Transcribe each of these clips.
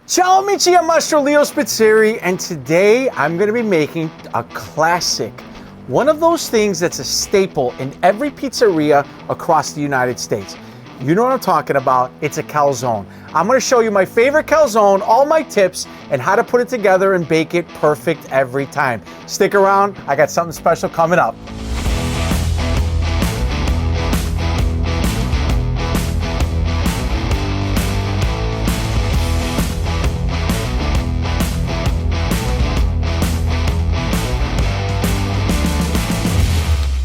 Ciao amici, I'm Master Leo Spizzirri, and today I'm going to be making a classic. One of those things that's a staple in every pizzeria across the United States. You know what I'm talking about, it's a calzone. I'm going to show you my favorite calzone, all my tips, and how to put it together and bake it perfect every time. Stick around, I got something special coming up.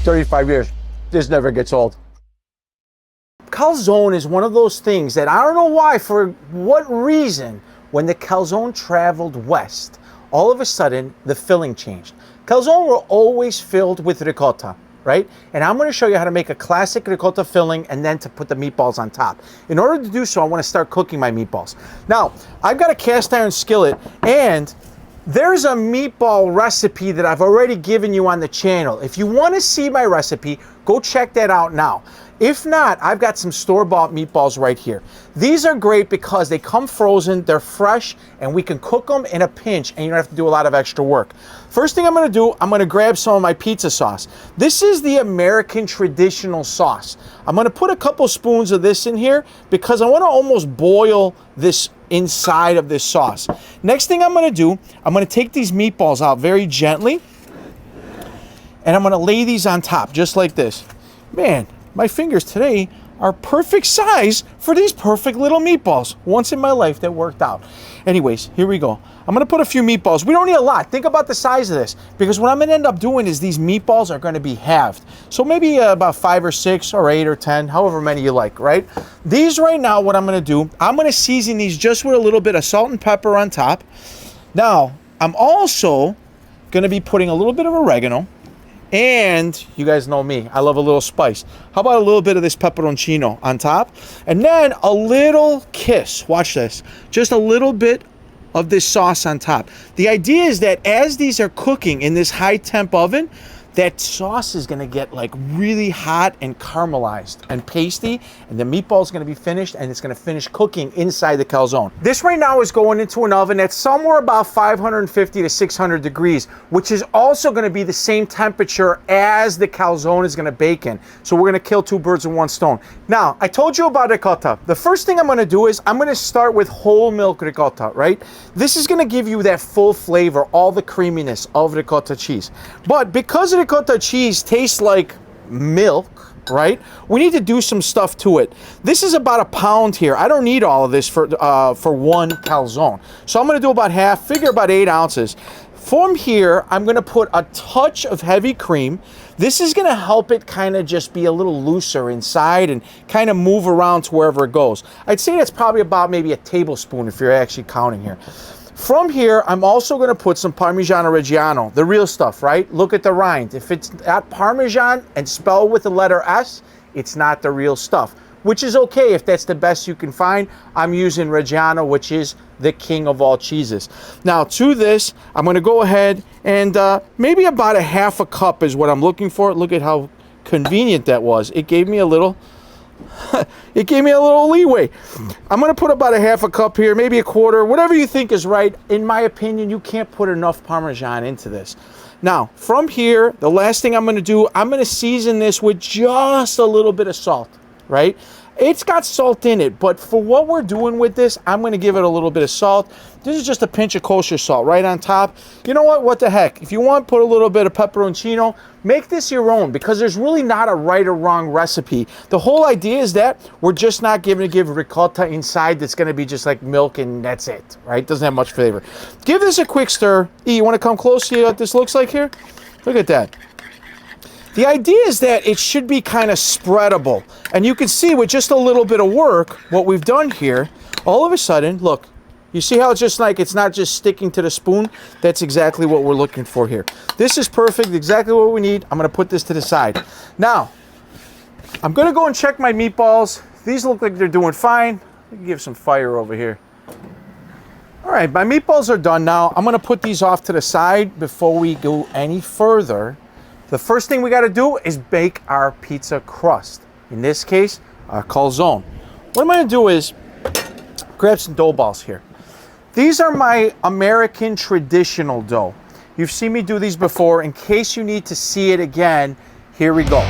"35 years, this never gets old." Calzone is one of those things that I don't know why, for what reason, when the calzone traveled west, all of a sudden the filling changed. Calzone were always filled with ricotta, right? And I'm going to show you how to make a classic ricotta filling and then to put the meatballs on top. In order to do so, I want to start cooking my meatballs. Now, I've got a cast iron skillet, and there's a meatball recipe that I've already given you on the channel. If you want to see my recipe, go check that out now. If not, I've got some store-bought meatballs right here. These are great because they come frozen, they're fresh, and we can cook them in a pinch and you don't have to do a lot of extra work. First thing I'm going to do, I'm going to grab some of my pizza sauce. This is the American traditional sauce. I'm going to put a couple spoons of this in here because I want to almost boil this inside of this sauce. Next thing I'm going to do, I'm going to take these meatballs out very gently and I'm going to lay these on top just like this. Man, my fingers today are perfect size for these perfect little meatballs. Once in my life that worked out. Anyways, here we go. I'm going to put a few meatballs. We don't need a lot. Think about the size of this, because what I'm going to end up doing is these meatballs are going to be halved. So maybe about 5 or 6 or 8 or 10, however many you like, right? These right now, what I'm going to do, I'm going to season these just with a little bit of salt and pepper on top. Now, I'm also going to be putting a little bit of oregano. And you guys know me, I love a little spice. How about a little bit of this pepperoncino on top? And then a little kiss, watch this, just a little bit of this sauce on top. The idea is that as these are cooking in this high temp oven, that sauce is gonna get like really hot and caramelized and pasty, and the meatball is gonna be finished and it's gonna finish cooking inside the calzone. This right now is going into an oven that's somewhere about 550 to 600 degrees, which is also gonna be the same temperature as the calzone is gonna bake in. So we're gonna kill 2 birds with 1 stone. Now, I told you about ricotta. The first thing I'm gonna do is I'm gonna start with whole milk ricotta, right? This is gonna give you that full flavor, all the creaminess of ricotta cheese. But because ricotta cheese tastes like milk, right? We need to do some stuff to it. This is about 1 pound here. I don't need all of this for 1 calzone. So I'm going to do about half, figure about 8 ounces. From here, I'm going to put a touch of heavy cream. This is going to help it kind of just be a little looser inside and kind of move around to wherever it goes. I'd say that's probably about maybe a tablespoon if you're actually counting here. From here, I'm also going to put some Parmigiano Reggiano, the real stuff, right? Look at the rind. If it's not Parmesan and spelled with the letter S, it's not the real stuff, which is okay if that's the best you can find. I'm using Reggiano, which is the king of all cheeses. Now, to this, I'm going to go ahead and maybe about a half a cup is what I'm looking for. Look at how convenient that was. It gave me a little... it gave me a little leeway. I'm going to put about a half a cup here, maybe a quarter, whatever you think is right. In my opinion, you can't put enough Parmesan into this. Now, from here, the last thing I'm going to do, I'm going to season this with just a little bit of salt, right? It's got salt in it, but for what we're doing with this, I'm going to give it a little bit of salt. This is just a pinch of kosher salt right on top. You know what? What the heck? If you want, put a little bit of pepperoncino. Make this your own, because there's really not a right or wrong recipe. The whole idea is that we're just not going to give ricotta inside that's going to be just like milk and that's it, right? Doesn't have much flavor. Give this a quick stir. E, you want to come close, see what this looks like here? Look at that. The idea is that it should be kind of spreadable. And you can see with just a little bit of work, what we've done here, all of a sudden, look, you see how it's just like, it's not just sticking to the spoon? That's exactly what we're looking for here. This is perfect, exactly what we need. I'm gonna put this to the side. Now, I'm gonna go and check my meatballs. These look like they're doing fine. Let me give some fire over here. All right, my meatballs are done now. I'm gonna put these off to the side before we go any further. The first thing we got to do is bake our pizza crust. In this case, our calzone. What I'm going to do is grab some dough balls here. These are my American traditional dough. You've seen me do these before. In case you need to see it again, here we go.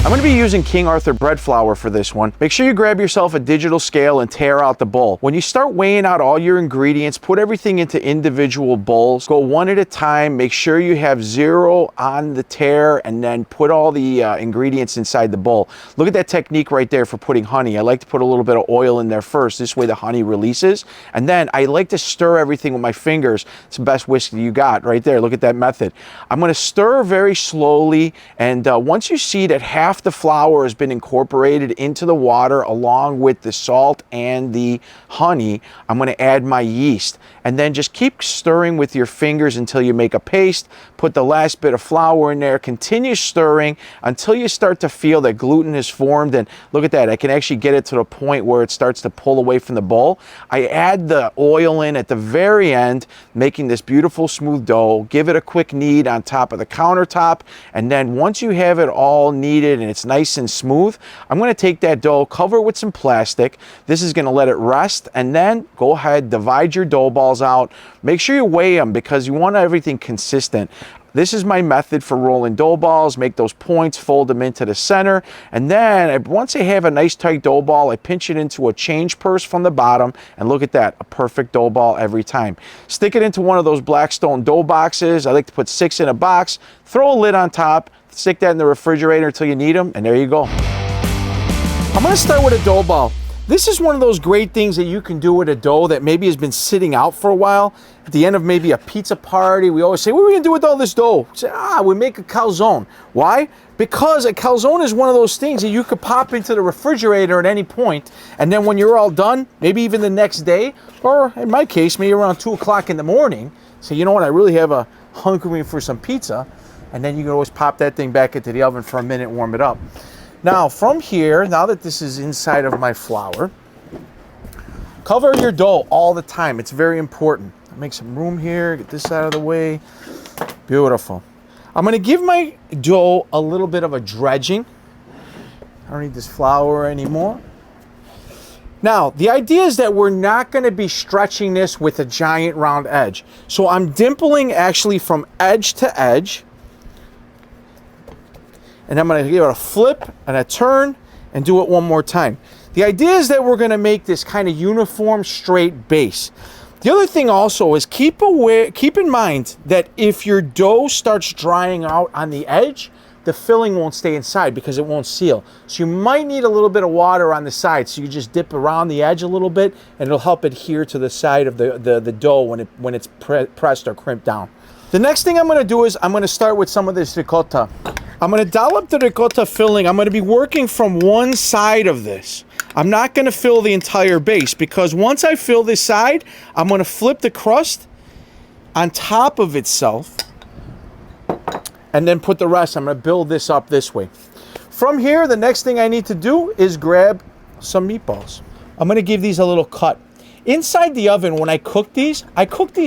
I'm going to be using King Arthur bread flour for this one. Make sure you grab yourself a digital scale and tear out the bowl. When you start weighing out all your ingredients, put everything into individual bowls. Go one at a time. Make sure you have 0 on the tare, and then put all the ingredients inside the bowl. Look at that technique right there for putting honey. I like to put a little bit of oil in there first. This way the honey releases. And then I like to stir everything with my fingers. It's the best whisk you got right there. Look at that method. I'm going to stir very slowly, and once you see that half the flour has been incorporated into the water along with the salt and the honey, I'm going to add my yeast, and then just keep stirring with your fingers until you make a paste. Put the last bit of flour in there, continue stirring until you start to feel that gluten is formed. And look at that, I can actually get it to the point where it starts to pull away from the bowl. I add the oil in at the very end, making this beautiful smooth dough. Give it a quick knead on top of the countertop, and then once you have it all kneaded and it's nice and smooth, I'm going to take that dough, cover it with some plastic. This is going to let it rest, and then go ahead, divide your dough balls out. Make sure you weigh them because you want everything consistent. This is my method for rolling dough balls. Make those points, fold them into the center, and then once I have a nice tight dough ball, I pinch it into a change purse from the bottom, and look at that, a perfect dough ball every time. Stick it into one of those Blackstone dough boxes. I like to put 6 in a box, throw a lid on top, stick that in the refrigerator until you need them, and there you go. I'm going to start with a dough ball. This is one of those great things that you can do with a dough that maybe has been sitting out for a while. At the end of maybe a pizza party, we always say, what are we going to do with all this dough? We say, we make a calzone. Why? Because a calzone is one of those things that you could pop into the refrigerator at any point, and then when you're all done, maybe even the next day, or in my case, maybe around 2 o'clock in the morning, say, you know what, I really have a hunkering for some pizza, and then you can always pop that thing back into the oven for a minute and warm it up. Now from here, now that this is inside of my flour, cover your dough all the time. It's very important. Make some room here, get this out of the way. Beautiful. I'm going to give my dough a little bit of a dredging. I don't need this flour anymore. Now, the idea is that we're not going to be stretching this with a giant round edge. So I'm dimpling actually from edge to edge. And I'm going to give it a flip and a turn and do it one more time. The idea is that we're going to make this kind of uniform, straight base. The other thing also is keep in mind that if your dough starts drying out on the edge, the filling won't stay inside because it won't seal. So you might need a little bit of water on the side. So you just dip around the edge a little bit, and it'll help adhere to the side of the dough when it's pressed or crimped down. The next thing I'm going to do is I'm going to start with some of this ricotta. I'm going to dollop the ricotta filling. I'm going to be working from one side of this. I'm not going to fill the entire base because once I fill this side, I'm going to flip the crust on top of itself and then put the rest. I'm going to build this up this way. From here, the next thing I need to do is grab some meatballs. I'm going to give these a little cut. Inside the oven, when I cook these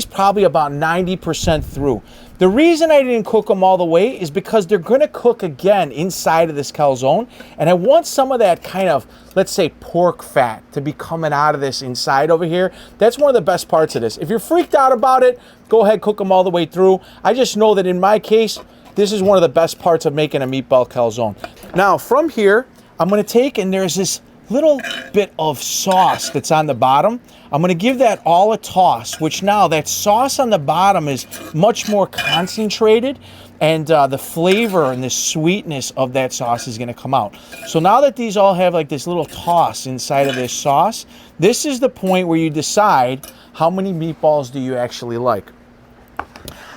probably about 90% through. The reason I didn't cook them all the way is because they're going to cook again inside of this calzone, and I want some of that kind of, let's say, pork fat to be coming out of this inside over here. That's one of the best parts of this. If you're freaked out about it, go ahead, cook them all the way through. I just know that in my case, this is one of the best parts of making a meatball calzone. Now, from here, I'm going to take, and there's this little bit of sauce that's on the bottom. I'm going to give that all a toss, which now that sauce on the bottom is much more concentrated, and the flavor and the sweetness of that sauce is going to come out. So now that these all have like this little toss inside of this sauce, this is the point where you decide how many meatballs do you actually like.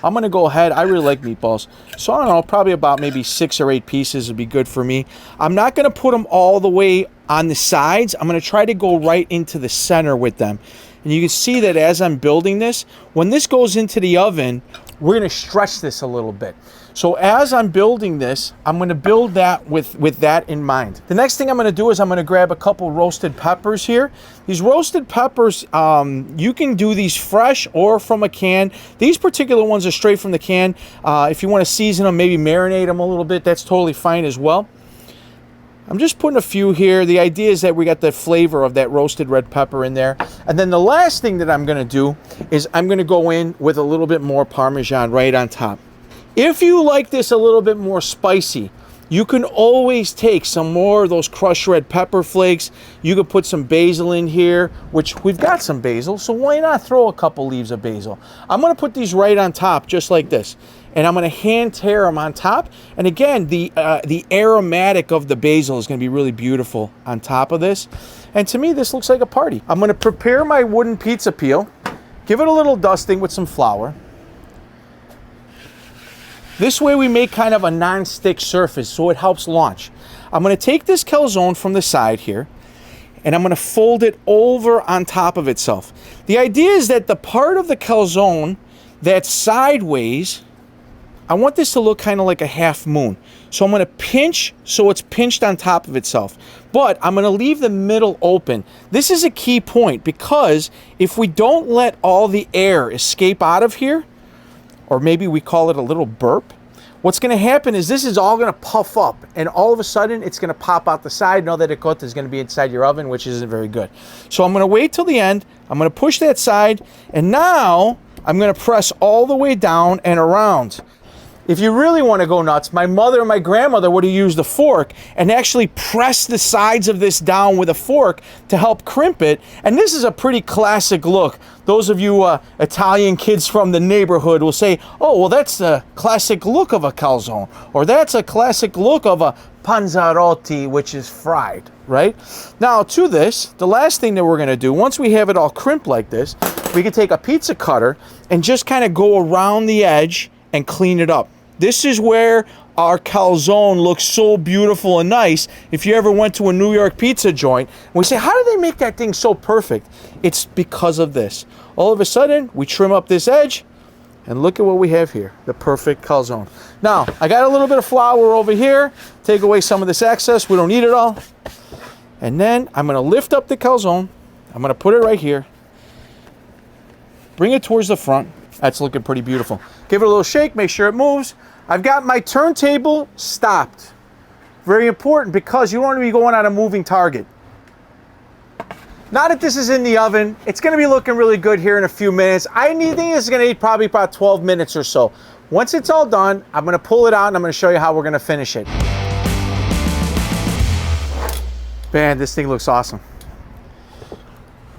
I'm going to go ahead. I really like meatballs. So I don't know, probably about maybe 6 or 8 pieces would be good for me. I'm not going to put them all the way on the sides. I'm going to try to go right into the center with them. And you can see that as I'm building this, when this goes into the oven, we're going to stretch this a little bit. So as I'm building this, I'm going to build that with that in mind. The next thing I'm going to do is I'm going to grab a couple roasted peppers here. These roasted peppers, you can do these fresh or from a can. These particular ones are straight from the can. If you want to season them, maybe marinate them a little bit, that's totally fine as well. I'm just putting a few here. The idea is that we got the flavor of that roasted red pepper in there. And then the last thing that I'm gonna do is I'm gonna go in with a little bit more Parmesan right on top. If you like this a little bit more spicy, you can always take some more of those crushed red pepper flakes. You could put some basil in here, which we've got some basil, so why not throw a couple leaves of basil? I'm gonna put these right on top, just like this. And I'm gonna hand tear them on top. And again, the aromatic of the basil is gonna be really beautiful on top of this. And to me, this looks like a party. I'm gonna prepare my wooden pizza peel, give it a little dusting with some flour. This way we make kind of a non-stick surface so it helps launch. I'm gonna take this calzone from the side here and I'm gonna fold it over on top of itself. The idea is that the part of the calzone that's sideways, I want this to look kind of like a half moon. So I'm gonna pinch so it's pinched on top of itself. But I'm gonna leave the middle open. This is a key point because if we don't let all the air escape out of here, or maybe we call it a little burp, what's gonna happen is this is all gonna puff up and all of a sudden it's gonna pop out the side and all that ricotta is gonna be inside your oven, which isn't very good. So I'm gonna wait till the end, I'm gonna push that side, and now I'm gonna press all the way down and around. If you really want to go nuts, my mother and my grandmother would have used a fork and actually press the sides of this down with a fork to help crimp it. And this is a pretty classic look. Those of you Italian kids from the neighborhood will say, oh, well, that's the classic look of a calzone, or that's a classic look of a panzerotti, which is fried, right? Now to this, the last thing that we're gonna do, once we have it all crimped like this, we can take a pizza cutter and just kind of go around the edge and clean it up. This is where our calzone looks so beautiful and nice. If you ever went to a New York pizza joint, and we say, how do they make that thing so perfect? It's because of this. All of a sudden, we trim up this edge, and look at what we have here, the perfect calzone. Now, I got a little bit of flour over here, take away some of this excess, we don't need it all. And then I'm gonna lift up the calzone, I'm gonna put it right here, bring it towards the front. That's looking pretty beautiful. Give it a little shake, make sure it moves. I've got my turntable stopped. Very important because you don't want to be going on a moving target. Now that this is in the oven, it's going to be looking really good here in a few minutes. I think it's going to eat probably about 12 minutes or so. Once it's all done, I'm going to pull it out and I'm going to show you how we're going to finish it. Man, this thing looks awesome.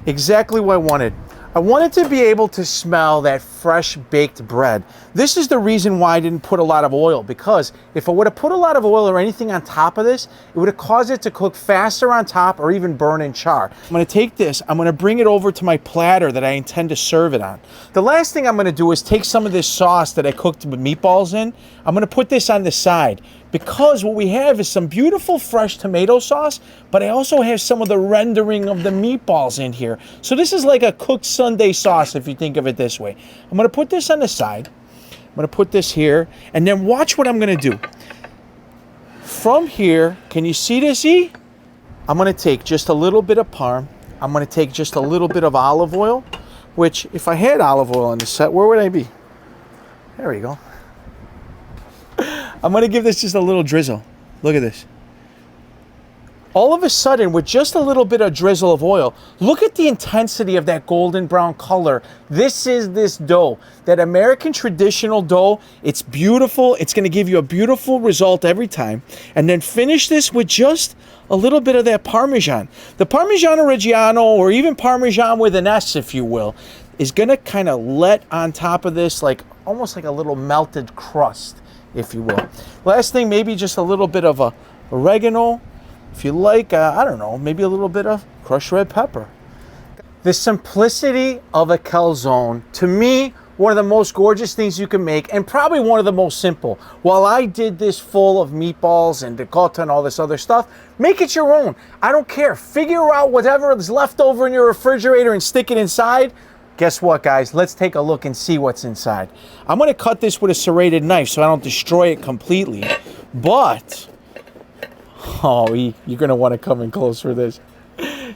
Exactly what I wanted. I wanted to be able to smell that fresh baked bread. This is the reason why I didn't put a lot of oil, because if I would have put a lot of oil or anything on top of this, it would have caused it to cook faster on top or even burn and char. I'm gonna take this, I'm gonna bring it over to my platter that I intend to serve it on. The last thing I'm gonna do is take some of this sauce that I cooked with meatballs in, I'm gonna put this on the side, because what we have is some beautiful fresh tomato sauce, but I also have some of the rendering of the meatballs in here. So this is like a cooked Sunday sauce if you think of it this way. I'm gonna put this on the side. I'm gonna put this here, and then watch what I'm gonna do. From here, can you see this, E? I'm gonna take just a little bit of parm. I'm gonna take just a little bit of olive oil, which if I had olive oil on the set, where would I be? There we go. I'm gonna give this just a little drizzle. Look at this. All of a sudden, with just a little bit of drizzle of oil, look at the intensity of that golden brown color. This is this dough, that American traditional dough. It's beautiful. It's gonna give you a beautiful result every time. And then finish this with just a little bit of that Parmesan. The Parmigiano Reggiano, or even Parmesan with an S, if you will, is gonna kind of let on top of this, like almost like a little melted crust, if you will. Last thing, maybe just a little bit of oregano. If you like, I don't know, maybe a little bit of crushed red pepper. The simplicity of a calzone, to me, one of the most gorgeous things you can make, and probably one of the most simple. While I did this full of meatballs and ricotta and all this other stuff, make it your own. I don't care. Figure out whatever is left over in your refrigerator and stick it inside. Guess what, guys? Let's take a look and see what's inside. I'm gonna cut this with a serrated knife so I don't destroy it completely, but oh, you're gonna want to come in close for this.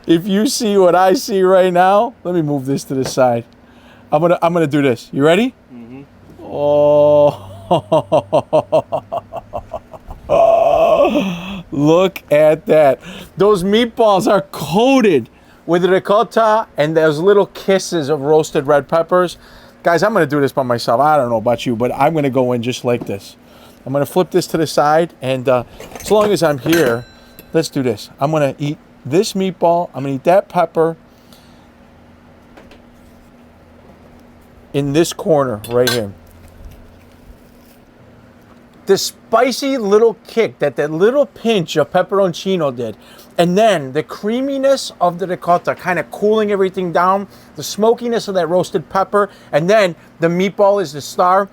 If you see what I see right now, let me move this to the side. I'm gonna do this. You ready? Mm-hmm. Oh, Look at that. Those meatballs are coated with ricotta and those little kisses of roasted red peppers. Guys, I'm gonna do this by myself. I don't know about you, but I'm gonna go in just like this. I'm gonna flip this to the side, and as long as I'm here, let's do this. I'm gonna eat this meatball. I'm gonna eat that pepper in this corner right here. The spicy little kick that little pinch of pepperoncino did, and then the creaminess of the ricotta kind of cooling everything down, the smokiness of that roasted pepper, and then the meatball is the star.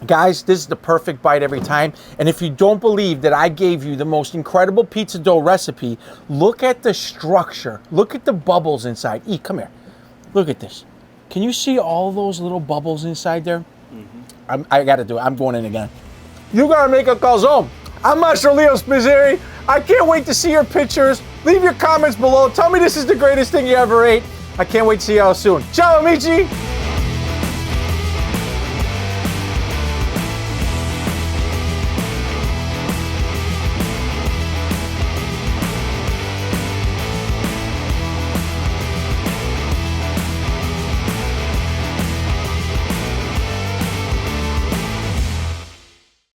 Guys, this is the perfect bite every time. And if you don't believe that I gave you the most incredible pizza dough recipe, look at the structure. Look at the bubbles inside. Come here. Look at this. Can you see all those little bubbles inside there? Mm-hmm. I got to do it. I'm going in again. You gotta make a calzone. I'm Chef Leo Spizzirri. I can't wait to see your pictures. Leave your comments below. Tell me this is the greatest thing you ever ate. I can't wait to see y'all soon. Ciao, amici.